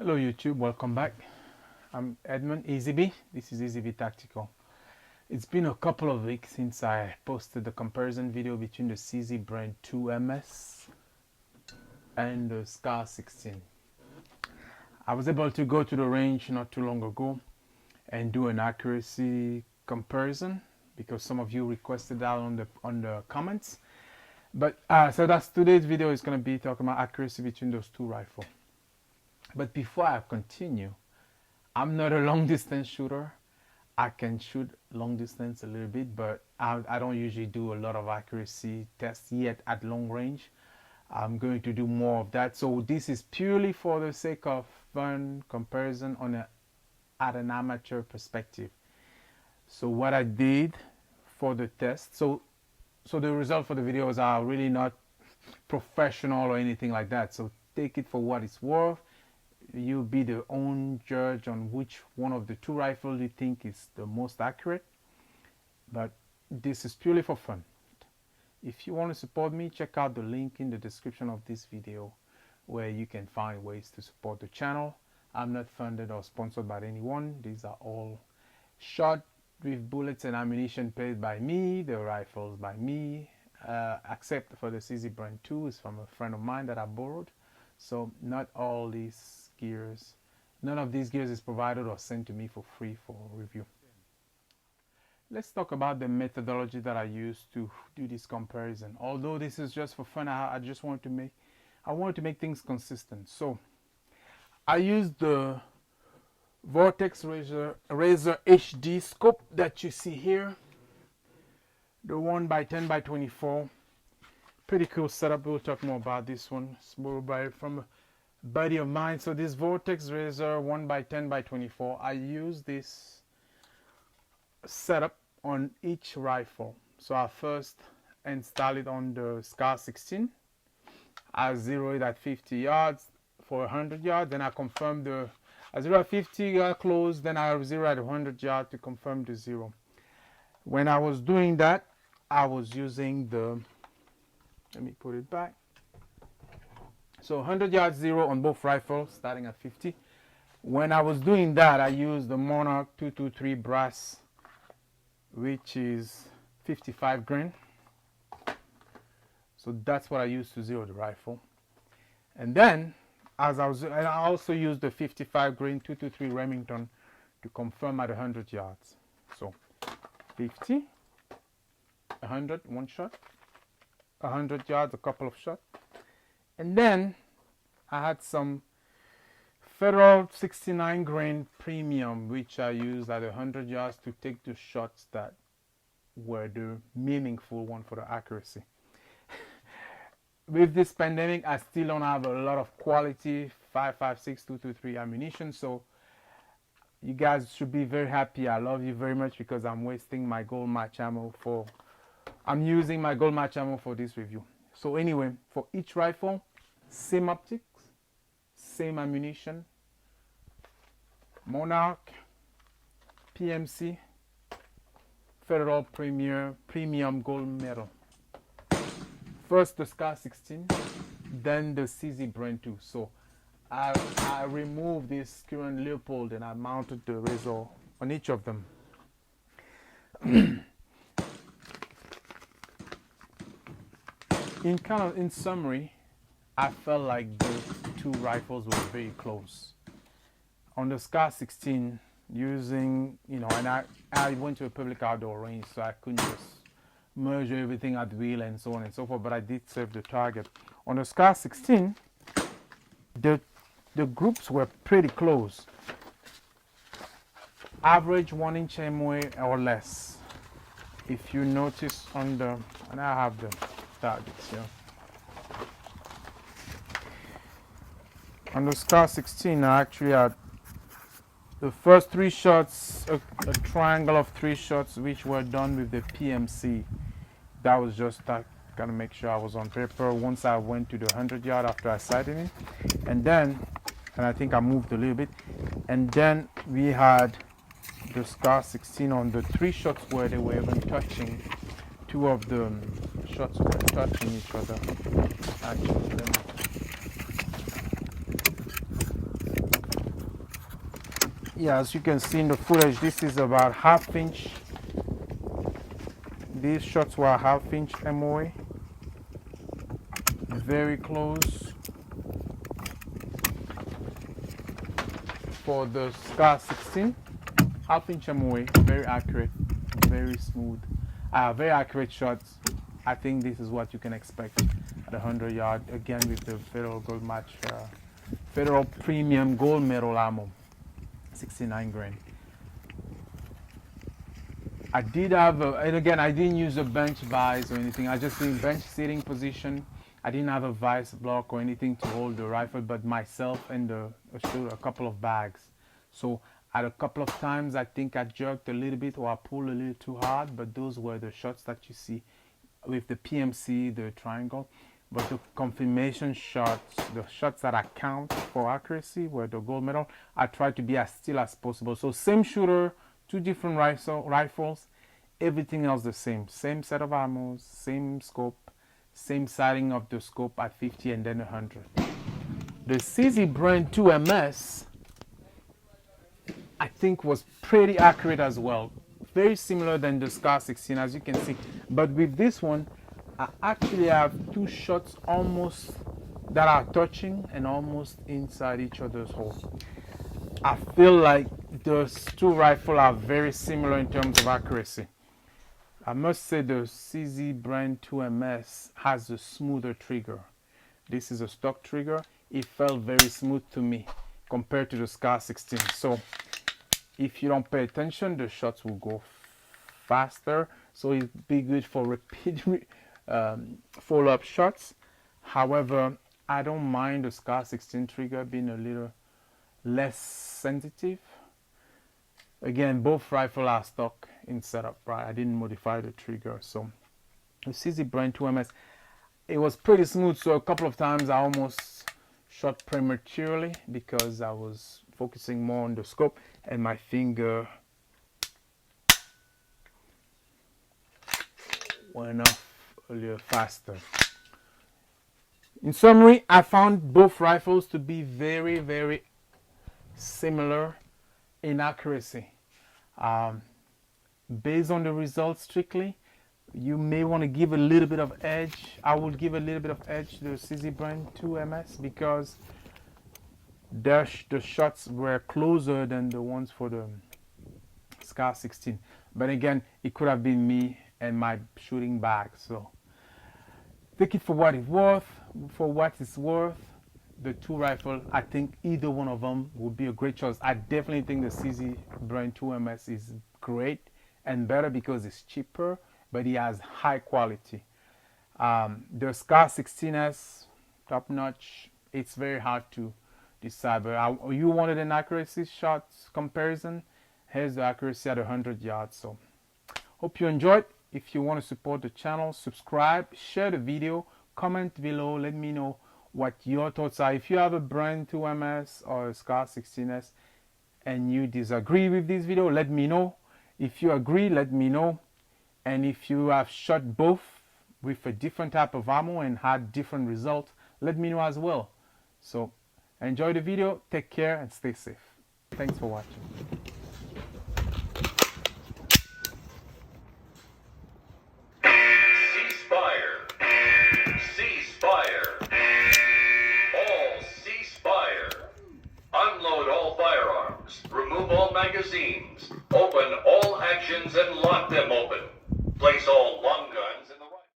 Hello YouTube, welcome back. I'm Edmund EZB. This is EZB Tactical. It's been a couple of weeks since I posted the comparison video between the CZ Bren 2MS and the SCAR 16. I was able to go to the range not too long ago and do an accuracy comparison because some of you requested that on the comments. But so that's today's video is going to be talking about accuracy between those two rifles. But before I continue, I'm not a long distance shooter. I can shoot long distance a little bit, but I don't usually do a lot of accuracy tests yet at long range. I'm going to do more of that. So this is purely for the sake of fun comparison at an amateur perspective. So what I did for the test, so the result for the videos are really not professional or anything like that. So take it for what it's worth. You'll be the own judge on which one of the two rifles you think is the most accurate. But this is purely for fun. If you want to support me, check out the link in the description of this video where you can find ways to support the channel. I'm not funded or sponsored by anyone. These are all shot with bullets and ammunition paid by me, the rifles by me, except for the CZ Bren 2 is from a friend of mine that I borrowed. So not all these gears, none of these gears is provided or sent to me for free for review. Let's talk about the methodology that I use to do this comparison. Although this is just for fun, I just want to make things consistent. So I used the Vortex Razor HD scope that you see here, the 1x10x24. Pretty cool setup. We'll talk more about this one. It's more from a buddy of mine. So this Vortex Razor 1x10x24, I use this setup on each rifle. So I first install it on the SCAR 16. I zero it at 50 yards for 100 yards. Then I confirm I zero at 50 close. Then I zero at 100 yards to confirm the zero. When I was doing that, I was using the, let me put it back. So 100 yards zero on both rifles, starting at 50. When I was doing that, I used the Monarch 223 brass, which is 55 grain. So that's what I used to zero the rifle. And then, I also used the 55 grain 223 Remington to confirm at 100 yards. So 50, 100, one shot. 100 yards, a couple of shots. And then I had some Federal 69 grain premium, which I used at 100 yards to take the shots that were the meaningful one for the accuracy. With this pandemic, I still don't have a lot of quality 5.56 223 ammunition, so you guys should be very happy. I love you very much because I'm wasting my gold match ammo I'm using my gold match ammo for this review. So anyway, for each rifle, same optics, same ammunition, Monarch, PMC, Federal Premium Gold Medal. First the SCAR 16, then the CZ Bren 2. So I removed this current Leopold and I mounted the Razor on each of them. In summary, I felt like the two rifles were very close. On the SCAR 16, using, and I went to a public outdoor range, so I couldn't just merge everything at will and so on and so forth, but I did serve the target. On the SCAR 16, the groups were pretty close. Average 1 inch MOA or less. If you notice and I have the targets here. On the SCAR 16, I actually had the first 3 shots, a triangle of 3 shots, which were done with the PMC. That was just that, gotta make sure I was on paper. Once I went to the 100 yard after I sighted it, and I think I moved a little bit, and then we had the SCAR 16 on the 3 shots where they were even touching. 2 of the shots were touching each other. Actually, Yeah, as you can see in the footage, this is about half-inch. These shots were half-inch MOA. Very close. For the Scar 16, half-inch MOA, very accurate, very smooth. Very accurate shots. I think this is what you can expect at 100 yard. Again, with the Federal Gold Match, Federal Premium Gold Medal ammo, 69 grain. I did have, and again, I didn't use a bench vise or anything. I just in bench sitting position. I didn't have a vise block or anything to hold the rifle, but myself and a couple of bags. So at a couple of times, I think I jerked a little bit or I pulled a little too hard, but those were the shots that you see with the PMC, the triangle. But the confirmation shots, the shots that I count for accuracy were the gold medal. I tried to be as still as possible. So same shooter, two different rifles, everything else the same. Same set of ammo, same scope, same sighting of the scope at 50 and then 100. The CZ Bren 2MS, I think, was pretty accurate as well. Very similar than the Scar 16, as you can see. But with this one, I actually have two shots almost that are touching and almost inside each other's hole. I feel like those two rifles are very similar in terms of accuracy. I must say the CZ Bren 2MS has a smoother trigger. This is a stock trigger. It felt very smooth to me compared to the Scar 16. So if you don't pay attention, the shots will go faster. So it'd be good for repeat follow-up shots. However, I don't mind the Scar 16 trigger being a little less sensitive. Again, both rifles are stock in setup, right? I didn't modify the trigger. So the CZ Bren 2MS, it was pretty smooth. So a couple of times I almost shot prematurely because I was focusing more on the scope and my finger went off a little faster. In summary, I found both rifles to be very, very similar in accuracy. Based on the results strictly, you may want to give a little bit of edge. I would give a little bit of edge to the CZ Bren 2MS because the shots were closer than the ones for the Scar 16. But again, it could have been me and my shooting bag. So take it for what it's worth. For what it's worth, the two rifles, I think either one of them would be a great choice. I definitely think the CZ Bren 2MS is great and better because it's cheaper, but it has high quality. The Scar 16S, top notch. It's very hard to decide, but you wanted an accuracy shot comparison. Here's the accuracy at 100 yards. So hope you enjoyed. If you want to support the channel, subscribe, share the video, comment below, let me know what your thoughts are. If you have a Bren 2MS or a Scar 16S and you disagree with this video, let me know. If you agree, let me know. And if you have shot both with a different type of ammo and had different results, let me know as well. So enjoy the video, take care and stay safe. Thanks for watching. Remove all magazines, open all actions and lock them open. Place all long guns